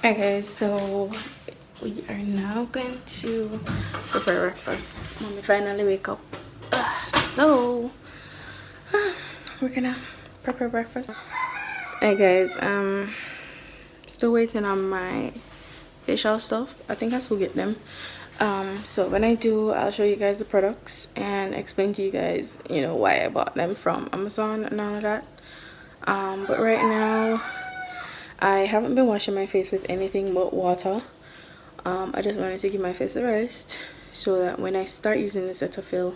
Okay, so we are now going to prepare breakfast. Mommy finally wake up. So we're gonna prepare breakfast. Hey guys, still waiting on my facial stuff. I think I still get them. So when I do, I'll show you guys the products and explain to you guys, you know, why I bought them from Amazon and all of that. But right now I haven't been washing my face with anything but water. I just wanted to give my face a rest so that when I start using the Cetaphil,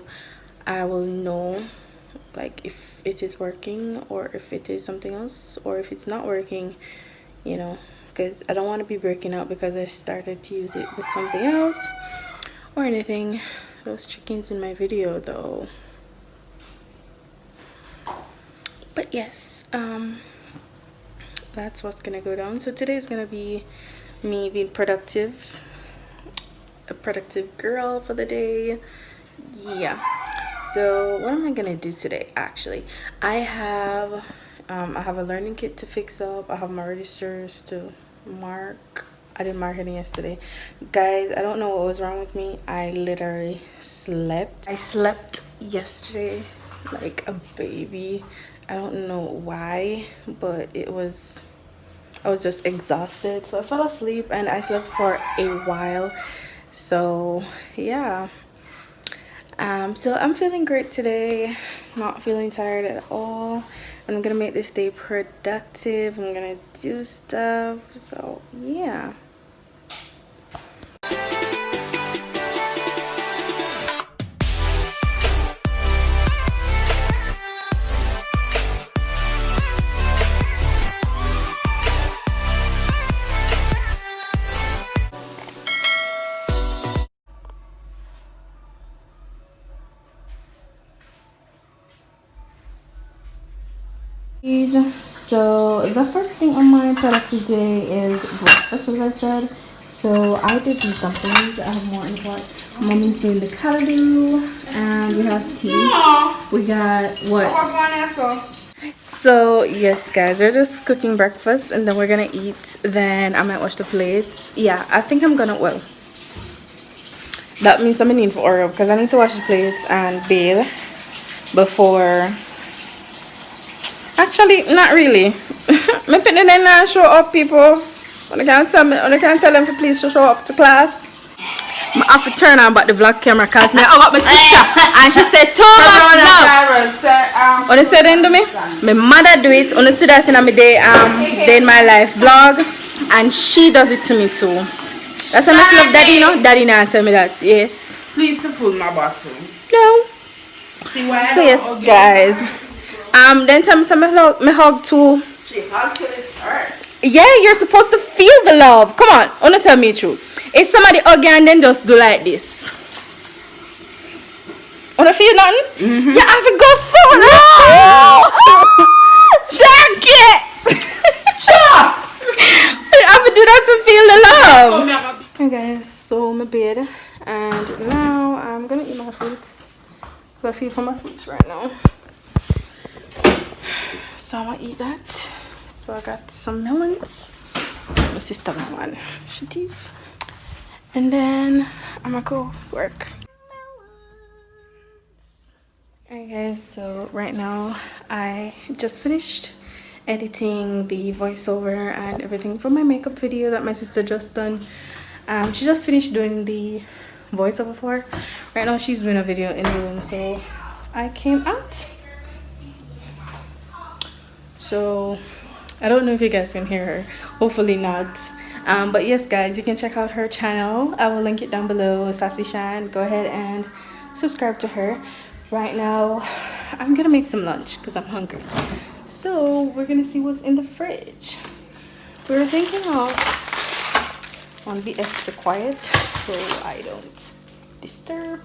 I will know like if it is working or if it is something else, or if it's not working, you know, because I don't want to be breaking out because I started to use it with something else or anything. Those chickens in my video though. But yes, that's what's gonna go down. So today is gonna be me being productive, a productive girl for the day. Yeah. So what am I gonna do today? Actually, I have a learning kit to fix up. I have my registers to mark. I didn't mark any yesterday, guys. I don't know what was wrong with me. I literally slept. I slept yesterday like a baby. I don't know why, but I was just exhausted, so I fell asleep and I slept for a while. So yeah, so I'm feeling great today, not feeling tired at all. I'm gonna make this day productive. I'm gonna do stuff, so yeah. So the first thing on my product today is breakfast, as I said. So I did these dumplings. I have more in the pot. Mommy's doing the callaloo, and we have tea. We got what? So yes guys, we're just cooking breakfast and then we're gonna eat. Then I might wash the plates. Yeah, I think I'm gonna, well, that means I'm gonna need for oil because I need to wash the plates and bathe before. Actually, not really. Me put them in and show up, people. When I can't tell them to please show up to class. I have to turn on back the vlog camera because I got my sister and she said too much love. When they said into me, my mother do it. When they see that in my day in my life vlog, and she does it to me too. That's why I love daddy, you know. Daddy now tell me that. Yes. Please to fill my bottle. No. See why? So yes, guys. Then tell me me hug too. She hugged you first. Yeah, you're supposed to feel the love. Come on, wanna tell me the truth. If somebody hug you and then just do like this. Wanna feel nothing? You have to go so low. Jacket. You have to do that to feel the love. Okay guys, so my bed, and now I'm gonna eat my fruits. I feel for my fruits right now. So I'm gonna eat that. So I got some melons. My sister got one. She teeth. And then I'm gonna go work. Alright guys, so right now I just finished editing the voiceover and everything for my makeup video that my sister just done. She just finished doing the voiceover for her. Right now she's doing a video in the room, so I came out. So I don't know if you guys can hear her, hopefully not. But yes guys, you can check out her channel. I will link it down below, Sassy Shan. Go ahead and subscribe to her. Right now I'm gonna make some lunch because I'm hungry, so we're gonna see what's in the fridge. We were thinking of, I want to be extra quiet so I don't disturb.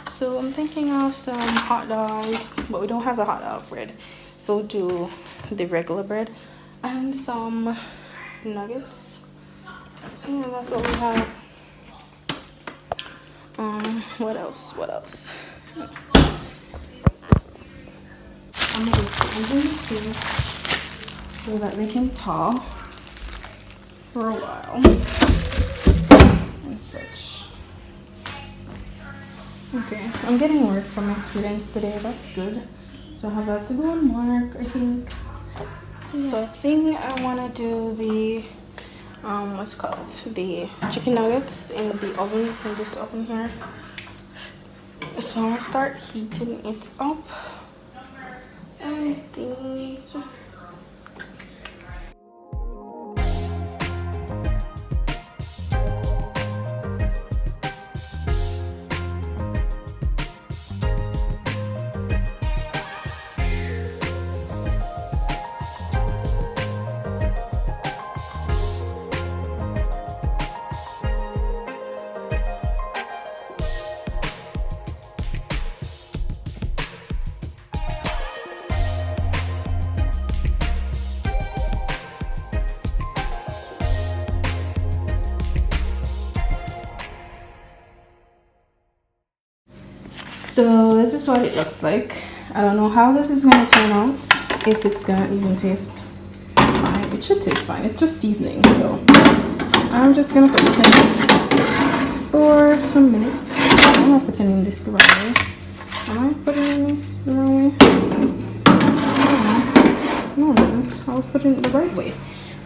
So I'm thinking of some hot dogs, but we don't have the hot dog bread, so we'll do the regular bread and some nuggets. So yeah, that's what we have. What else? I'm gonna do this so that they can thaw. for a while and such. Okay, I'm getting work from my students today. That's good. So I have to go on work, I think. So I think I want to do the what's it called, the chicken nuggets in the oven, in this oven here. So I'm gonna start heating it up. I think so this is what it looks like. I don't know how this is gonna turn out, if it's gonna even taste fine. It should taste fine. It's just seasoning, so I'm just gonna put this in for some minutes. I'm not putting in this the wrong way. Am I putting in this the wrong way? No, I'm not. I was putting it the right way.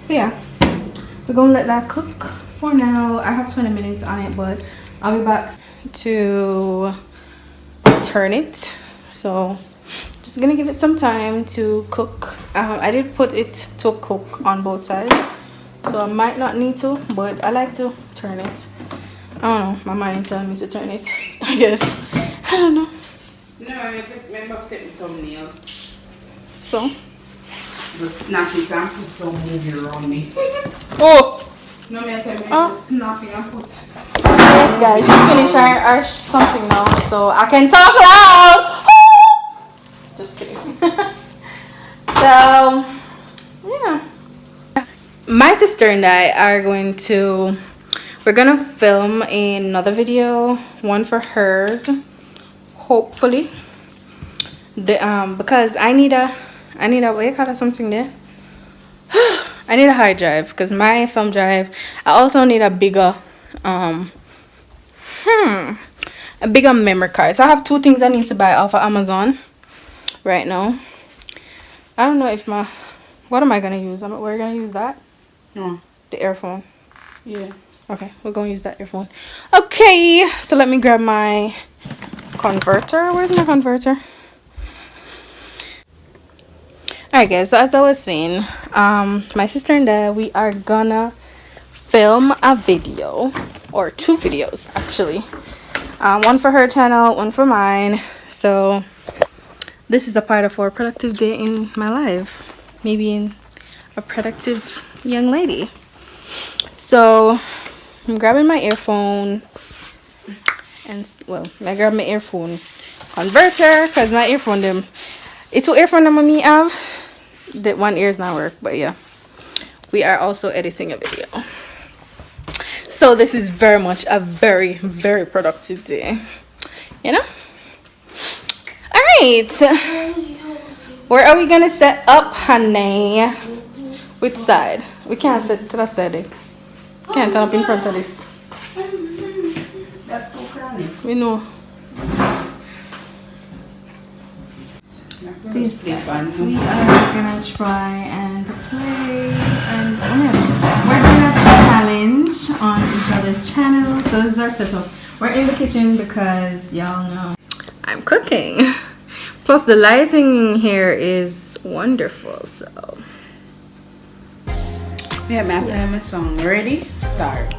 But yeah, we're gonna let that cook for now. I have 20 minutes on it, but I'll be back to turn it. So just gonna give it some time to cook. I did put it to cook on both sides, so I might not need to, but I like to turn it. I don't know, my mind telling me to turn it. I guess I don't know. No, I remember taking thumbnail. So Just snap it and put some movie around me. oh No, me I said Oh. just snap it and put. yes guys, she finished our something now, so I can talk loud. Just kidding. So yeah, my sister and I are we're gonna film another video, one for hers, hopefully. Because I need a what you call it, something there. I need a hard drive because my thumb drive. I also need a bigger memory card. So I have two things I need to buy off of Amazon right now. I don't know if what am I gonna use? We're gonna use that. No. The earphone. Yeah. Okay, we're gonna use that earphone. Okay, so let me grab my converter. Where's my converter? Alright guys, so as I was saying, my sister and I, we are gonna film a video, or two videos actually. One for her channel, one for mine. So this is a part of our productive day in my life, maybe in a productive young lady. So I'm grabbing my earphone, and I grab my earphone converter because my earphone it's two earphone that me have. That one ear is not work, but yeah, we are also editing a video. So this is very much a very, very productive day, you know. All right, where are we gonna set up, honey? Which side? We can't sit to that side. Can't turn up in front of this. That's too chronic. We know. See, We are gonna try and play, and we're gonna challenge on each other's channel. So this is our setup. We're in the kitchen because y'all know I'm cooking. Plus the lighting here is wonderful. So yeah, man, play my song. Ready? Start.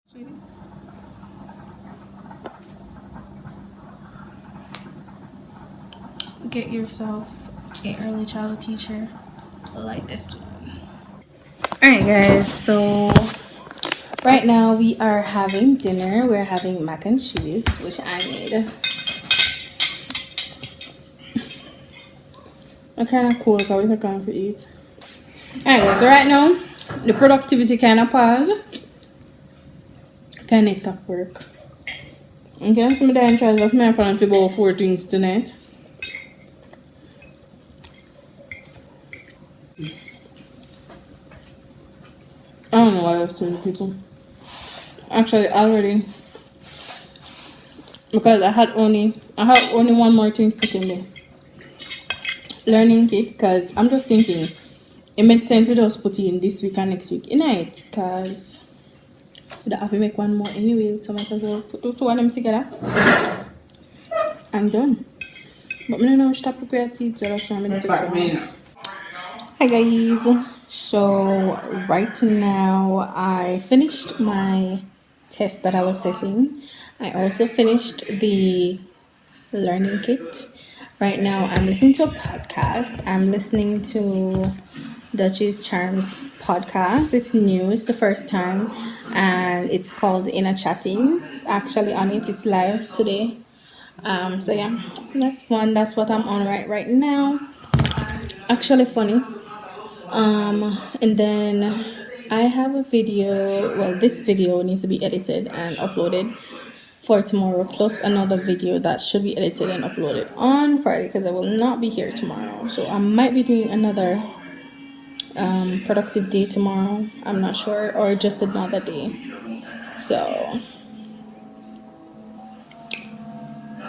Sweetie. Get yourself a early childhood teacher like this one. Alright guys, so right now we are having dinner. We're having mac and cheese, which I made. I'm kind of cool because I can't eat. Alright guys, so right now the productivity kind of pause. Kind of stop work. Okay, so I'm trying to have my plan to about 4 things tonight. I don't know what else to do, people. Actually, already, because I had only one more thing to put in there. Learning kit, because I'm just thinking it makes sense to just put in this week and next week in it, because we don't have to make one more anyway, so I might as well put the two of them together. I'm done. But I don't know stop creative, so that's why I'm going to take it. Hi guys, so right now I finished my test that I was setting. I also finished the learning kit. Right now I'm listening to a podcast. I'm listening to Duchess Charms podcast. It's new, it's the first time, and it's called Inner Chattings. Actually on it, it's live today. So yeah, that's fun. That's what I'm on right now. Actually funny. And then I have a video. Well, this video needs to be edited and uploaded for tomorrow, plus another video that should be edited and uploaded on Friday, because I will not be here tomorrow. So I might be doing another productive day tomorrow. I'm not sure, or just another day. So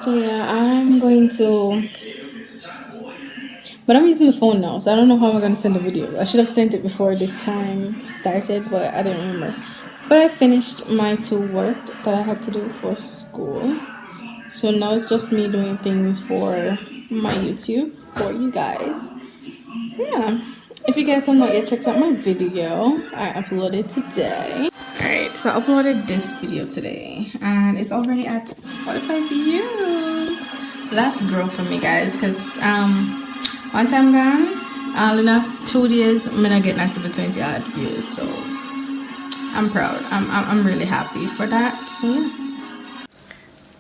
yeah, I'm going to. But I'm using the phone now, so I don't know how I'm going to send the video. I should have sent it before the time started, but I didn't remember. But I finished my 2 work that I had to do for school. So now it's just me doing things for my YouTube for you guys. So yeah, if you guys have not yet checked out my video, I uploaded today. Alright, so I uploaded this video today, and it's already at 45 views. That's growth for me, guys, because one time gone, all in 2 days, I'm gonna get 20 odd views. So I'm proud. I'm really happy for that. So yeah.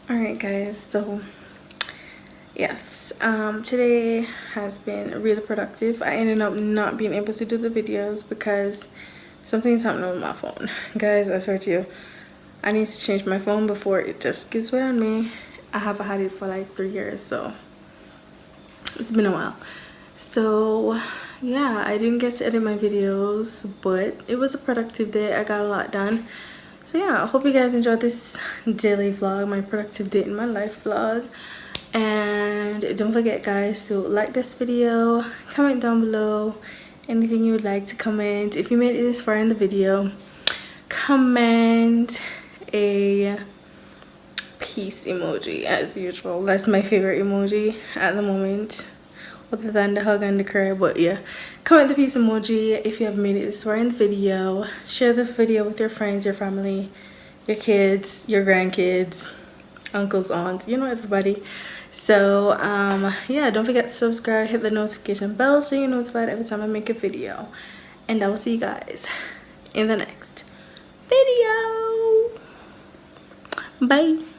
Alright guys, so yes, today has been really productive. I ended up not being able to do the videos because something's happening with my phone. Guys, I swear to you, I need to change my phone before it just gives way on me. I haven't had it for like 3 years, so it's been a while. So yeah, I didn't get to edit my videos, but it was a productive day. I got a lot done. So yeah, I hope you guys enjoyed this daily vlog, my productive day in my life vlog. And don't forget guys to like this video, comment down below anything you would like to comment. If you made it this far in the video, comment a peace emoji as usual. That's my favorite emoji at the moment, other than the hug and the cry. But yeah, comment the peace emoji if you have made it this far in the video. Share the video with your friends, your family, your kids, your grandkids, uncles, aunts, you know, everybody. So yeah, don't forget to subscribe, hit the notification bell so you're notified every time I make a video. And I will see you guys in the next video. Bye.